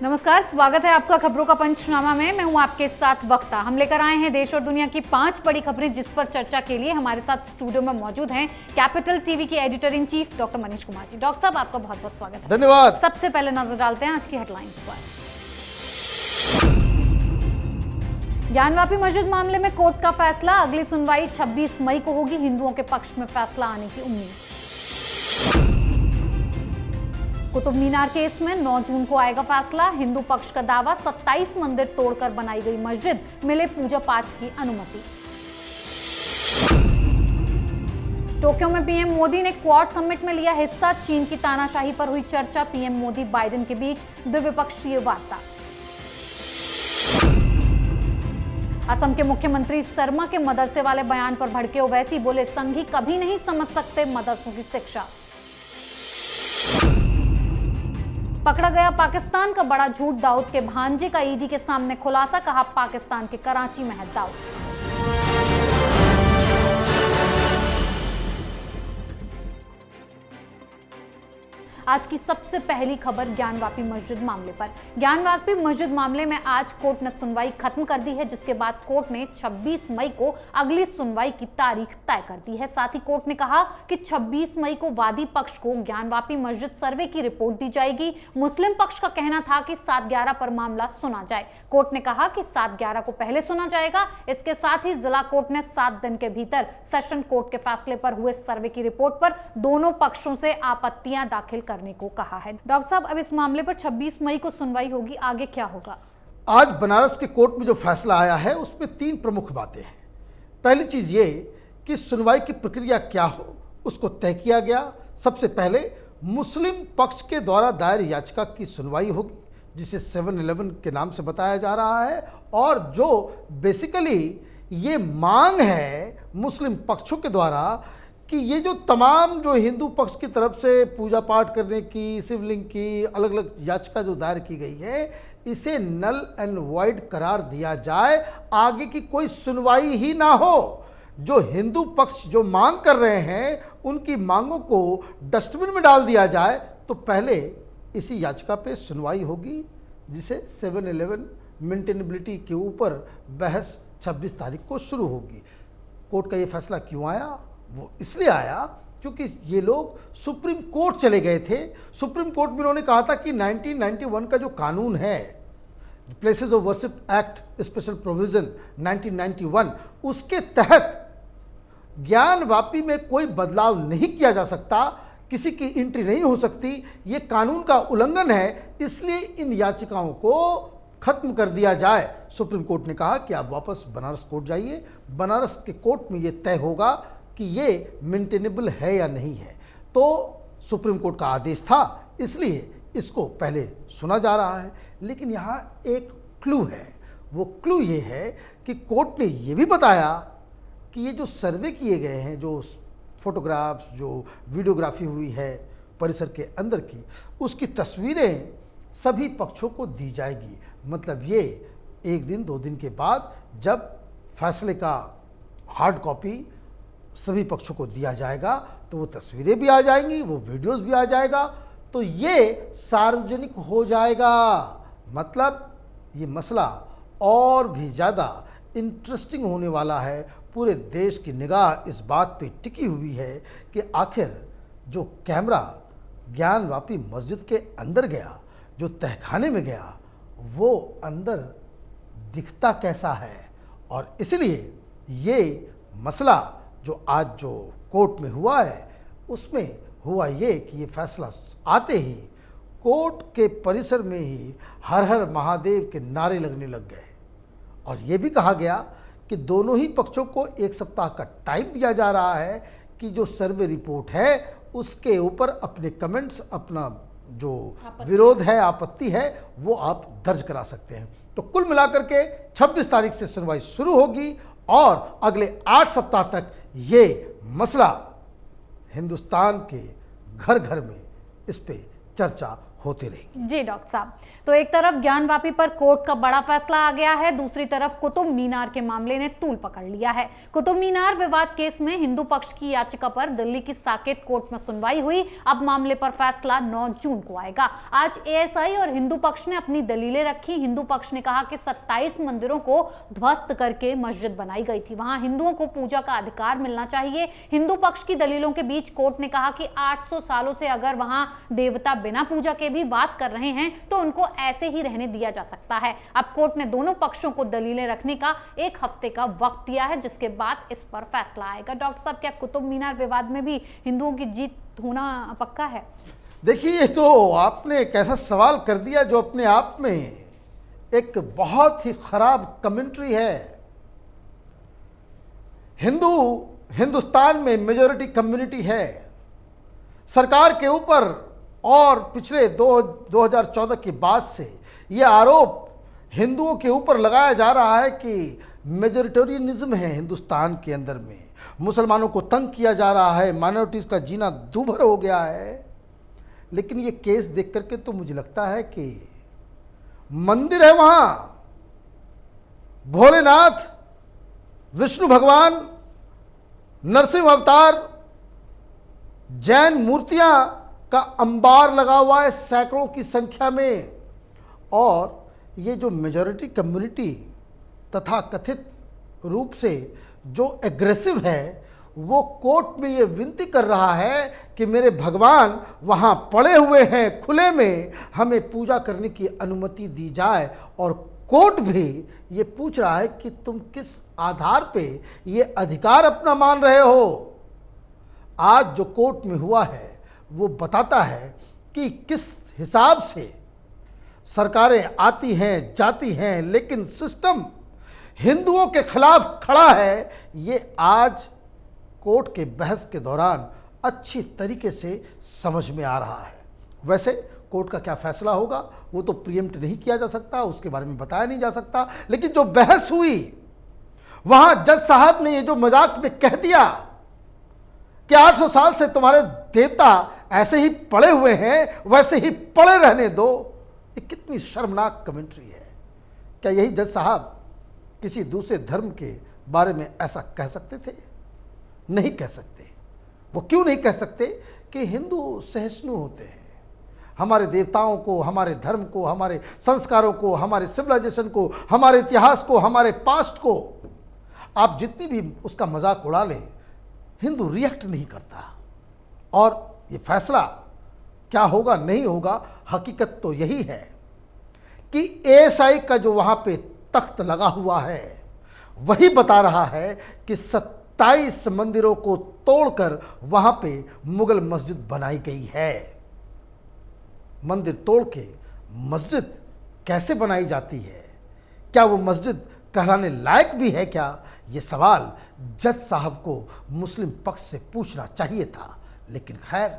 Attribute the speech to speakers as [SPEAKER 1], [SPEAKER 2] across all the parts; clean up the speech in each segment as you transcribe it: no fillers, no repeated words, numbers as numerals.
[SPEAKER 1] नमस्कार, स्वागत है आपका खबरों का पंचनामा में। मैं हूं आपके साथ वक्ता। हम लेकर आए हैं देश और दुनिया की 5 बड़ी खबरें जिस पर चर्चा के लिए हमारे साथ स्टूडियो में मौजूद हैं कैपिटल टीवी के editor in chief doctor Manish Kumar ji. Doctor साहब, आपका बहुत बहुत स्वागत है।
[SPEAKER 2] धन्यवाद।
[SPEAKER 1] सबसे पहले नजर डालते हैं आज की हेडलाइंस पर। ज्ञानवापी मस्जिद मामले में कोर्ट का फैसला, अगली सुनवाई 26 मई को होगी। हिंदुओं के पक्ष में फैसला आने की उम्मीद। कुतुब मीनार केस में 9 जून को आएगा फैसला। हिंदू पक्ष का दावा, 27 मंदिर तोड़कर बनाई गई मस्जिद, मिले पूजा पाठ की अनुमति। टोक्यो में पीएम मोदी ने क्वाड समिट में लिया हिस्सा, चीन की तानाशाही पर हुई चर्चा। पीएम मोदी बाइडेन के बीच द्विपक्षीय वार्ता। असम के मुख्यमंत्री शर्मा के मदरसे वाले बयान पर भड़के ओवैसी, बोले संघी कभी नहीं समझ सकते मदरसों की शिक्षा। पकड़ा गया पाकिस्तान का बड़ा झूठ, दाऊद के भांजे का ईडी के सामने खुलासा, कहा पाकिस्तान के कराची में है दाऊद। आज की सबसे पहली खबर ज्ञानवापी मस्जिद मामले पर। ज्ञानवापी मस्जिद मामले में आज कोर्ट ने सुनवाई खत्म कर दी है, जिसके बाद कोर्ट ने 26 मई को अगली सुनवाई की तारीख तय कर दी है। साथ ही कोर्ट ने कहा कि 26 मई को वादी पक्ष को ज्ञानवापी मस्जिद सर्वे की रिपोर्ट दी जाएगी। मुस्लिम पक्ष का कहना था कि 7/11 पर मामला सुना जाए। कोर्ट ने कहा कि 7/11 को पहले सुना जाएगा। इसके साथ ही जिला कोर्ट ने 7 दिन के भीतर सेशन कोर्ट के फैसले पर हुए सर्वे की रिपोर्ट पर दोनों पक्षों से आपत्तियां दाखिल करने को कहा है। डॉक्टर साहब, अब इस मामले पर 26 मई को सुनवाई होगी, आगे क्या होगा?
[SPEAKER 2] आज बनारस के कोर्ट में जो फैसला आया है उसमें 3 प्रमुख बातें हैं। पहली चीज ये कि सुनवाई की प्रक्रिया क्या हो उसको तय किया गया। सबसे पहले मुस्लिम पक्ष के द्वारा दायर याचिका की सुनवाई होगी, जिसे 7-11 के नाम से बताया जा रहा है, और जो बेसिकली ये मांग है मुस्लिम पक्षों के द्वारा कि ये जो तमाम जो हिंदू पक्ष की तरफ से पूजा पाठ करने की, शिवलिंग की अलग अलग याचिका जो दायर की गई है, इसे नल एंड वॉइड करार दिया जाए, आगे की कोई सुनवाई ही ना हो। जो हिंदू पक्ष जो मांग कर रहे हैं उनकी मांगों को डस्टबिन में डाल दिया जाए, तो पहले इसी याचिका पे सुनवाई होगी, जिसे 7-11 मेंटेनेबिलिटी के ऊपर बहस 26 तारीख को शुरू होगी। कोर्ट का ये फैसला क्यों आया? वो इसलिए आया क्योंकि ये लोग सुप्रीम कोर्ट चले गए थे। सुप्रीम कोर्ट में उन्होंने कहा था कि 1991 का जो कानून है, places of worship act special provision 1991, उसके तहत ज्ञानवापी में कोई बदलाव नहीं किया जा सकता, किसी की एंट्री नहीं हो सकती, ये कानून का उल्लंघन है, इसलिए इन याचिकाओं को खत्म कर दिया जाए। सुप्रीम कोर्ट ने कहा कि आप वापस बनारस कोर्ट जाइए, बनारस के कोर्ट में ये तय होगा कि ये मेंटेनेबल है या नहीं है। तो सुप्रीम कोर्ट का आदेश था, इसलिए इसको पहले सुना जा रहा है। लेकिन यहाँ एक क्लू है। वो क्लू ये है कि कोर्ट ने ये भी बताया कि ये जो सर्वे किए गए हैं, जो फोटोग्राफ्स, जो वीडियोग्राफी हुई है परिसर के अंदर की, उसकी तस्वीरें सभी पक्षों को दी जाएगी। मतलब ये 1 दिन 2 दिन के बाद जब फैसले का हार्ड कॉपी सभी पक्षों को दिया जाएगा, तो वो तस्वीरें भी आ जाएंगी, वो वीडियोस भी आ जाएगा, तो ये सार्वजनिक हो जाएगा। मतलब ये मसला और भी ज़्यादा इंटरेस्टिंग होने वाला है। पूरे देश की निगाह इस बात पे टिकी हुई है कि आखिर जो कैमरा ज्ञानवापी मस्जिद के अंदर गया, जो तहखाने में गया, वो अंदर दिखता कैसा है। और इसलिए ये मसला जो आज जो कोर्ट में हुआ है, उसमें हुआ ये कि ये फैसला आते ही कोर्ट के परिसर में ही हर हर महादेव के नारे लगने लग गए। और ये भी कहा गया कि दोनों ही पक्षों को 1 सप्ताह का टाइम दिया जा रहा है कि जो सर्वे रिपोर्ट है उसके ऊपर अपने कमेंट्स, अपना जो विरोध है, आपत्ति है, वो आप दर्ज करा सकते हैं। तो कुल मिलाकर के 26 तारीख से सुनवाई शुरू होगी और अगले 8 सप्ताह तक ये मसला हिंदुस्तान के घर घर में इस पे चर्चा होती रहेगी।
[SPEAKER 1] जी डॉक्टर साहब, तो एक तरफ ज्ञानवापी पर कोर्ट का बड़ा फैसला आ गया है, दूसरी तरफ कुतुब मीनार के मामले ने तूल पकड़ लिया है। कुतुब मीनार विवाद केस में हिंदू पक्ष की याचिका पर दिल्ली की साकेत कोर्ट में सुनवाई हुई। अब मामले पर फैसला 9 जून को आएगा। आज एएसआई और हिंदू पक्ष ने अपनी दलीलें रखी। हिंदू पक्ष ने कहा कि 27 मंदिरों को ध्वस्त करके मस्जिद बनाई गई थी, वहां हिंदुओं को पूजा का अधिकार मिलना चाहिए। हिंदू पक्ष की दलीलों के बीच कोर्ट ने कहा कि 800 सालों से अगर वहां देवता बिना पूजा के भी वास कर रहे हैं तो उनको ऐसे ही रहने दिया जा सकता है। अब कोर्ट ने दोनों पक्षों को दलीलें रखने का 1 हफ्ते का वक्त दिया है, जिसके बाद इस पर फैसला आएगा। डॉक्टर साहब, क्या कुतुब मीनार विवाद में भी हिंदुओं की जीत होना पक्का है?
[SPEAKER 2] देखिए, ये तो आपने एक ऐसा सवाल कर दिया जो अपने आप में एक बहुत ही खराब कमेंट्री है। हिंदुस्तान में मेजॉरिटी कम्युनिटी है। सरकार के ऊपर और पिछले 2014 के बाद से ये आरोप हिंदुओं के ऊपर लगाया जा रहा है कि मेजॉरिटेरियनिज्म है हिंदुस्तान के अंदर में, मुसलमानों को तंग किया जा रहा है, माइनॉरिटीज़ का जीना दूभर हो गया है। लेकिन ये केस देख करके तो मुझे लगता है कि मंदिर है वहाँ, भोलेनाथ, विष्णु भगवान, नरसिंह अवतार, जैन मूर्तियां का अंबार लगा हुआ है सैकड़ों की संख्या में। और ये जो मेजॉरिटी कम्युनिटी तथा कथित रूप से जो एग्रेसिव है, वो कोर्ट में ये विनती कर रहा है कि मेरे भगवान वहाँ पड़े हुए हैं खुले में, हमें पूजा करने की अनुमति दी जाए। और कोर्ट भी ये पूछ रहा है कि तुम किस आधार पे ये अधिकार अपना मान रहे हो। आज जो कोर्ट में हुआ है वो बताता है कि किस हिसाब से सरकारें आती हैं जाती हैं, लेकिन सिस्टम हिंदुओं के खिलाफ खड़ा है। ये आज कोर्ट के बहस के दौरान अच्छी तरीके से समझ में आ रहा है। वैसे कोर्ट का क्या फैसला होगा वो तो प्रीएम्प्ट नहीं किया जा सकता, उसके बारे में बताया नहीं जा सकता। लेकिन जो बहस हुई वहां जज साहब ने ये जो मजाक में कह दिया कि 800 साल से तुम्हारे देवता ऐसे ही पड़े हुए हैं, वैसे ही पड़े रहने दो, ये कितनी शर्मनाक कमेंट्री है। क्या यही जज साहब किसी दूसरे धर्म के बारे में ऐसा कह सकते थे? नहीं कह सकते। वो क्यों नहीं कह सकते? कि हिंदू सहिष्णु होते हैं। हमारे देवताओं को, हमारे धर्म को, हमारे संस्कारों को, हमारे सिविलाइजेशन को, हमारे इतिहास को, हमारे पास्ट को आप जितनी भी उसका मजाक उड़ा लें, हिंदू रिएक्ट नहीं करता। और ये फैसला क्या होगा नहीं होगा, हकीकत तो यही है कि एएसआई का जो वहाँ पे तख्त लगा हुआ है वही बता रहा है कि 27 मंदिरों को तोड़कर वहाँ पे मुगल मस्जिद बनाई गई है। मंदिर तोड़ के मस्जिद कैसे बनाई जाती है? क्या वो मस्जिद कहलाने लायक भी है क्या? ये सवाल जज साहब को मुस्लिम पक्ष से पूछना चाहिए था। लेकिन खैर,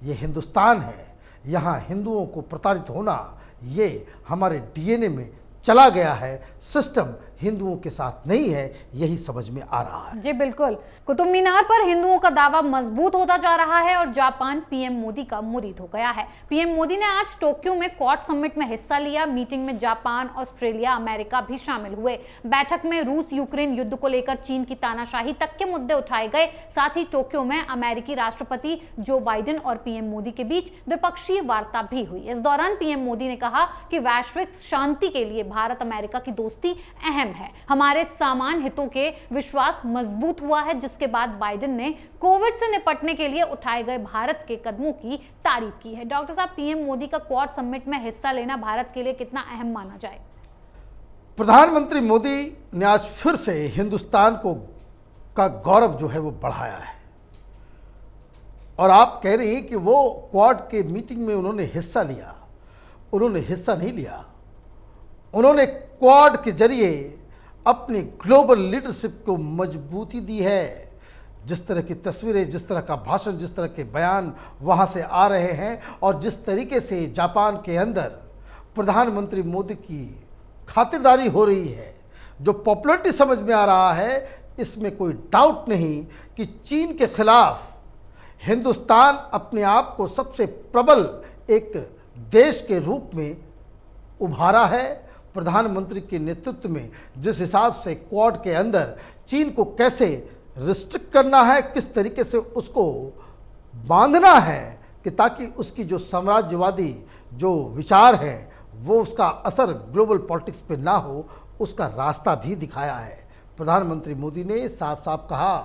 [SPEAKER 2] ये हिंदुस्तान है, यहाँ हिंदुओं को प्रताड़ित होना ये हमारे डीएनए में चला गया है। सिस्टम हिंदुओं के साथ नहीं है, यही समझ में आ रहा है।
[SPEAKER 1] जी बिल्कुल। कुतुब मीनार पर हिंदुओं का दावा मजबूत होता जा रहा है और जापान पीएम मोदी का मुरीद हो गया है। पीएम मोदी ने आज टोक्यो में क्वाड समिट में हिस्सा लिया। मीटिंग में जापान, ऑस्ट्रेलिया, अमेरिका भी शामिल हुए। बैठक में रूस यूक्रेन युद्ध को लेकर चीन की तानाशाही तक के मुद्दे उठाए गए। साथ ही टोक्यो में अमेरिकी राष्ट्रपति जो बाइडेन और पीएम मोदी के बीच द्विपक्षीय वार्ता भी हुई। इस दौरान पीएम मोदी ने कहा कि वैश्विक शांति के लिए भारत अमेरिका की दोस्ती अहम है। हमारे समान हितों के विश्वास मजबूत हुआ है। जिसके बाद बाइडेन ने कोविड से निपटने के लिए उठाए गए भारत के कदमों की तारीफ की है। डॉक्टर साहब, पीएम मोदी का क्वाड समिट में हिस्सा लेना भारत के लिए कितना अहम माना जाए?
[SPEAKER 2] प्रधानमंत्री मोदी ने आज फिर से हिंदुस्तान का गौरव जो है वो बढ़ाया है। और आप कह रही हैं कि वो क्वाड के मीटिंग में उन्होंने हिस्सा लिया। उन्होंने हिस्सा नहीं लिया, उन्होंने क्वाड के जरिए अपनी ग्लोबल लीडरशिप को मजबूती दी है। जिस तरह की तस्वीरें, जिस तरह का भाषण, जिस तरह के बयान वहाँ से आ रहे हैं और जिस तरीके से जापान के अंदर प्रधानमंत्री मोदी की खातिरदारी हो रही है, जो पॉपुलरिटी समझ में आ रहा है, इसमें कोई डाउट नहीं कि चीन के खिलाफ हिंदुस्तान अपने आप को सबसे प्रबल एक देश के रूप में उभारा है। प्रधानमंत्री के नेतृत्व में जिस हिसाब से क्वाड के अंदर चीन को कैसे रिस्ट्रिक्ट करना है, किस तरीके से उसको बांधना है कि ताकि उसकी जो साम्राज्यवादी जो विचार है वो उसका असर ग्लोबल पॉलिटिक्स पे ना हो, उसका रास्ता भी दिखाया है। प्रधानमंत्री मोदी ने साफ साफ कहा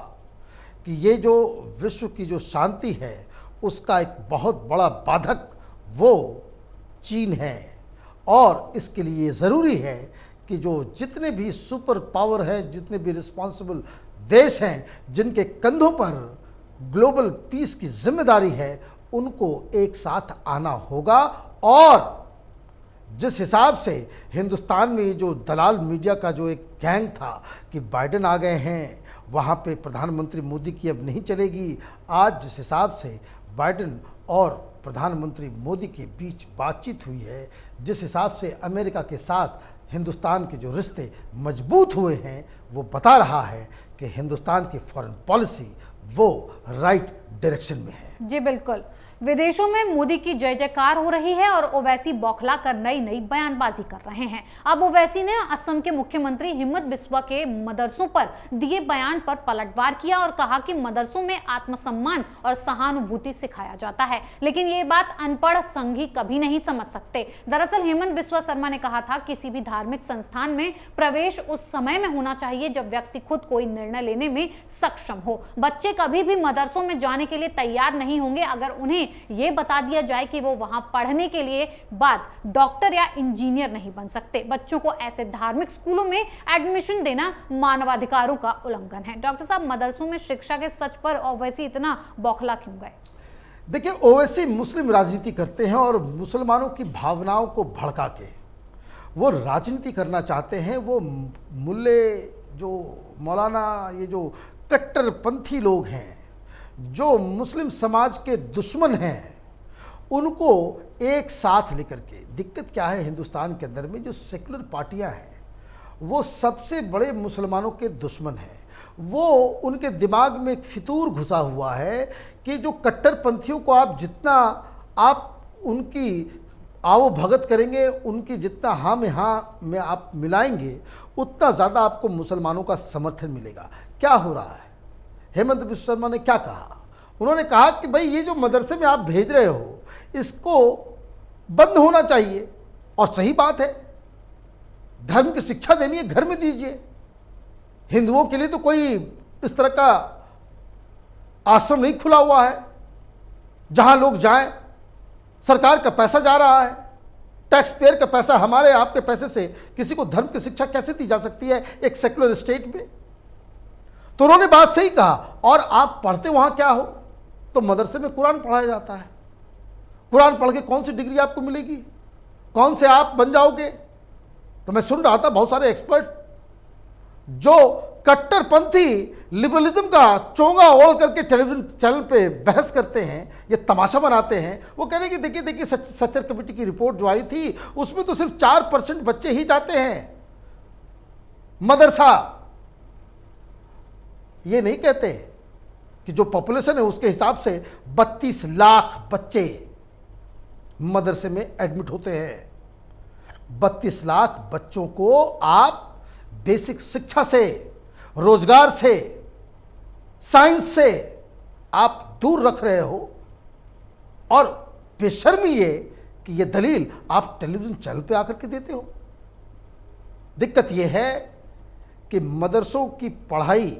[SPEAKER 2] कि ये जो विश्व की जो शांति है उसका एक बहुत बड़ा बाधक वो चीन है, और इसके लिए ज़रूरी है कि जो जितने भी सुपर पावर हैं, जितने भी रिस्पॉन्सिबल देश हैं, जिनके कंधों पर ग्लोबल पीस की जिम्मेदारी है, उनको एक साथ आना होगा। और जिस हिसाब से हिंदुस्तान में ये जो दलाल मीडिया का जो एक गैंग था कि बाइडेन आ गए हैं, वहाँ पे प्रधानमंत्री मोदी की अब नहीं चलेगी। आज जिस हिसाब से बाइडेन और प्रधानमंत्री मोदी के बीच बातचीत हुई है, जिस हिसाब से अमेरिका के साथ हिंदुस्तान के जो रिश्ते मजबूत हुए हैं, वो बता रहा है कि हिंदुस्तान की फॉरेन पॉलिसी वो राइट डायरेक्शन में है।
[SPEAKER 1] जी बिल्कुल, विदेशों में मोदी की जय जयकार हो रही है और ओवैसी बौखला कर नई नई बयानबाजी कर रहे हैं। अब ओवैसी ने असम के मुख्यमंत्री हिमंत बिस्वा के मदरसों पर दिए बयान पर पलटवार किया और कहा कि मदरसों में आत्मसम्मान और सहानुभूति सिखाया जाता है, लेकिन ये बात अनपढ़ संघी कभी नहीं समझ सकते। दरअसल हेमंत बिस्वा शर्मा ने कहा था किसी भी धार्मिक संस्थान में प्रवेश उस समय में होना चाहिए जब व्यक्ति खुद कोई निर्णय लेने में सक्षम हो। बच्चे कभी भी मदरसों में जाने के लिए तैयार नहीं होंगे अगर उन्हें ये बता दिया जाए कि वो वहां पढ़ने के लिए बाद डॉक्टर या इंजीनियर नहीं बन सकते। बच्चों को ऐसे धार्मिक स्कूलों में एडमिशन देना मानवाधिकारों का उल्लंघन है। डॉक्टर साहब, मदरसों में शिक्षा के सच पर ओवैसी इतना बौखला क्यों गए?
[SPEAKER 2] देखिए, ओवैसी मुस्लिम राजनीति करते हैं और मुसलमानों की भावनाओं को भड़का के वो राजनीति करना चाहते हैं। वो मुल्ले जो मौलाना, ये जो कट्टरपंथी लोग हैं, जो मुस्लिम समाज के दुश्मन हैं, उनको एक साथ लेकर के, दिक्कत क्या है हिंदुस्तान के अंदर में, जो सेकुलर पार्टियां हैं वो सबसे बड़े मुसलमानों के दुश्मन हैं। वो उनके दिमाग में एक फितूर घुसा हुआ है कि जो कट्टरपंथियों को आप जितना आप उनकी आओ भगत करेंगे, उनकी जितना हाँ में हाँ में आप मिलाएंगे, उतना ज़्यादा आपको मुसलमानों का समर्थन मिलेगा। क्या हो रहा है? हेमंत बिस्वा शर्मा ने क्या कहा? उन्होंने कहा कि भाई ये जो मदरसे में आप भेज रहे हो इसको बंद होना चाहिए, और सही बात है, धर्म की शिक्षा देनी है, घर में दीजिए। हिंदुओं के लिए तो कोई इस तरह का आश्रम नहीं खुला हुआ है जहां लोग जाएं। सरकार का पैसा जा रहा है, टैक्स पेयर का पैसा, हमारे आपके पैसे से किसी को धर्म की शिक्षा कैसे दी जा सकती है एक सेकुलर स्टेट में? तो उन्होंने बात सही कहा। और आप पढ़ते वहां क्या हो? तो मदरसे में कुरान पढ़ाया जाता है। कुरान पढ़ के कौन सी डिग्री आपको मिलेगी? कौन से आप बन जाओगे? तो मैं सुन रहा था बहुत सारे एक्सपर्ट जो कट्टरपंथी लिबरलिज्म का चोंगा ओढ़ करके टेलीविजन चैनल पे बहस करते हैं, ये तमाशा बनाते हैं। वो कह रहे हैं कि देखिए सच्चर कमेटी की रिपोर्ट जो आई थी उसमें तो सिर्फ 4% बच्चे ही जाते हैं मदरसा। ये नहीं कहते कि जो पॉपुलेशन है उसके हिसाब से 32 लाख बच्चे मदरसे में एडमिट होते हैं। 32 लाख बच्चों को आप बेसिक शिक्षा से, रोजगार से, साइंस से आप दूर रख रहे हो, और बेशर्मी ये कि ये दलील आप टेलीविजन चैनल पे आकर के देते हो। दिक्कत ये है कि मदरसों की पढ़ाई,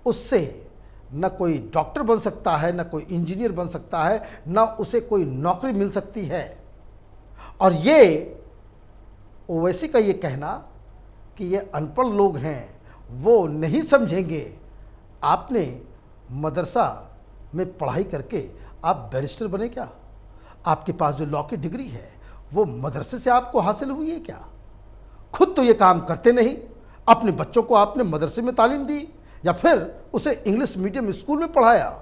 [SPEAKER 2] उससे न कोई डॉक्टर बन सकता है, न कोई इंजीनियर बन सकता है, न उसे कोई नौकरी मिल सकती है। और ये ओवैसी का ये कहना कि ये अनपढ़ लोग हैं, वो नहीं समझेंगे। आपने मदरसा में पढ़ाई करके आप बैरिस्टर बने क्या? आपके पास जो लॉ की डिग्री है वो मदरसे से आपको हासिल हुई है क्या? खुद तो ये काम करते नहीं, अपने बच्चों को आपने मदरसे में तालीम दी या फिर उसे इंग्लिश मीडियम स्कूल में पढ़ाया।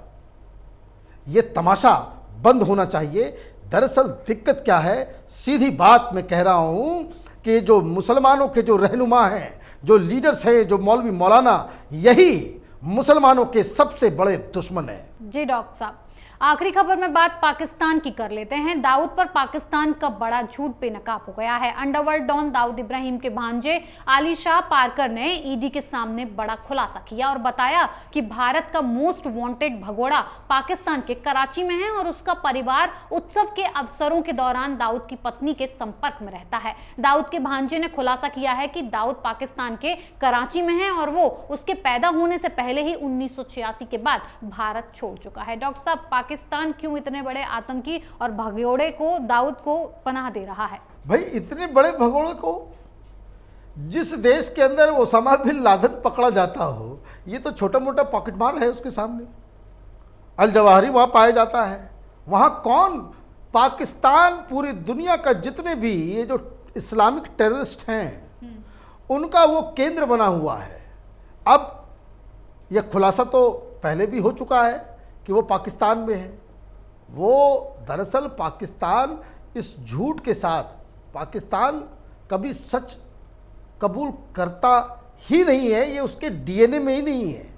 [SPEAKER 2] ये तमाशा बंद होना चाहिए। दरअसल दिक्कत क्या है, सीधी बात मैं कह रहा हूं कि जो मुसलमानों के जो रहनुमा हैं, जो लीडर्स हैं, जो मौलवी मौलाना, यही मुसलमानों के सबसे बड़े दुश्मन हैं।
[SPEAKER 1] जी डॉक्टर साहब, आखिरी खबर में बात पाकिस्तान की कर लेते हैं। दाऊद पर पाकिस्तान का बड़ा झूठ बेनकाब हो गया है। अंडरवर्ल्ड डॉन दाऊद इब्राहिम के भांजे आली शाह पारकर ने ईडी के सामने बड़ा खुलासा किया और बताया कि भारत का मोस्ट वांटेड भगोड़ा पाकिस्तान के कराची में है और उसका परिवार उत्सव के अवसरों के दौरान दाऊद की पत्नी के संपर्क में रहता है। दाऊद के भांजे ने खुलासा किया है कि दाऊद पाकिस्तान के कराची में है और वो उसके पैदा होने से पहले ही 1986 के बाद भारत छोड़ चुका है। डॉक्टर साहब, पाकिस्तान क्यों इतने बड़े आतंकी और भगोड़े को दाऊद को पनाह दे रहा है?
[SPEAKER 2] भाई, इतने बड़े भगोड़े को जिस देश के अंदर ओसामा बिन लादेन पकड़ा जाता हो, ये तो छोटा मोटा पॉकेट मार है उसके सामने। अल जवाहिरी वहाँ पाया जाता है। वहाँ कौन? पाकिस्तान पूरी दुनिया का जितने भी ये जो इस्लामिक टेररिस्ट हैं उनका वो केंद्र बना हुआ है। अब यह खुलासा तो पहले भी हो चुका है कि वो पाकिस्तान में है। वो दरअसल पाकिस्तान इस झूठ के साथ, पाकिस्तान कभी सच कबूल करता ही नहीं है, ये उसके डीएनए में ही नहीं है।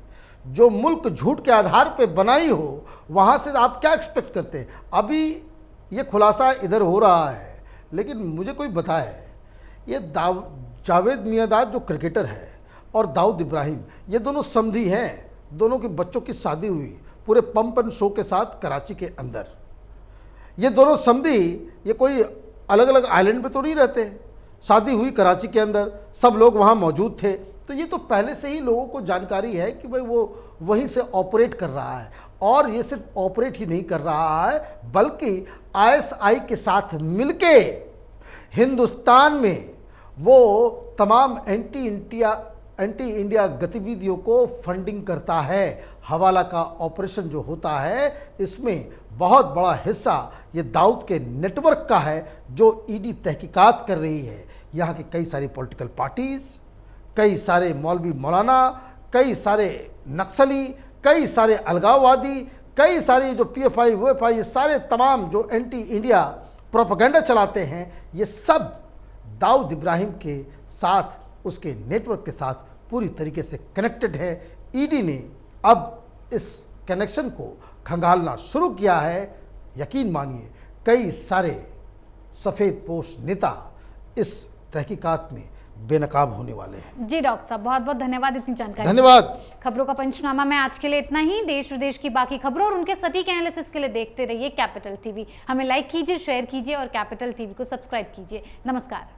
[SPEAKER 2] जो मुल्क झूठ के आधार पे बनाई हो, वहाँ से आप क्या एक्सपेक्ट करते हैं? अभी ये खुलासा इधर हो रहा है, लेकिन मुझे कोई बताए ये जावेद मियांदाद जो क्रिकेटर है और दाऊद इब्राहिम, ये दोनों समधी हैं। दोनों के बच्चों की शादी हुई पूरे पंप एंड शो के साथ कराची के अंदर। ये दोनों समधी, ये कोई अलग अलग आइलैंड पे तो नहीं रहते। शादी हुई कराची के अंदर, सब लोग वहाँ मौजूद थे। तो ये तो पहले से ही लोगों को जानकारी है कि भाई वो वहीं से ऑपरेट कर रहा है। और ये सिर्फ ऑपरेट ही नहीं कर रहा है, बल्कि आईएसआई के साथ मिलके हिंदुस्तान में वो तमाम एंटी इंडिया गतिविधियों को फंडिंग करता है। हवाला का ऑपरेशन जो होता है, इसमें बहुत बड़ा हिस्सा ये दाऊद के नेटवर्क का है, जो ईडी तहकीकात कर रही है। यहाँ की कई सारी पॉलिटिकल पार्टीज़, कई सारे मौलवी मौलाना, कई सारे नक्सली, कई सारे अलगाववादी, कई सारे जो पीएफआई वीएफआई, ये सारे तमाम जो एंटी इंडिया प्रोपेगेंडा चलाते हैं, ये सब दाऊद इब्राहिम के साथ, उसके नेटवर्क के साथ पूरी तरीके से कनेक्टेड है। ईडी ने अब इस कनेक्शन को खंगालना शुरू किया है। यकीन मानिए, कई सारे सफ़ेद पोश नेता इस तहकीकात में बेनकाब होने वाले हैं।
[SPEAKER 1] जी डॉक्टर साहब, बहुत बहुत धन्यवाद इतनी जानकारी।
[SPEAKER 2] धन्यवाद।
[SPEAKER 1] खबरों का पंचनामा में आज के लिए इतना ही। देश विदेश की बाकी खबरों और उनके सटीक एनालिसिस के लिए देखते रहिए कैपिटल टीवी। हमें लाइक कीजिए, शेयर कीजिए और कैपिटल टीवी को सब्सक्राइब कीजिए। नमस्कार।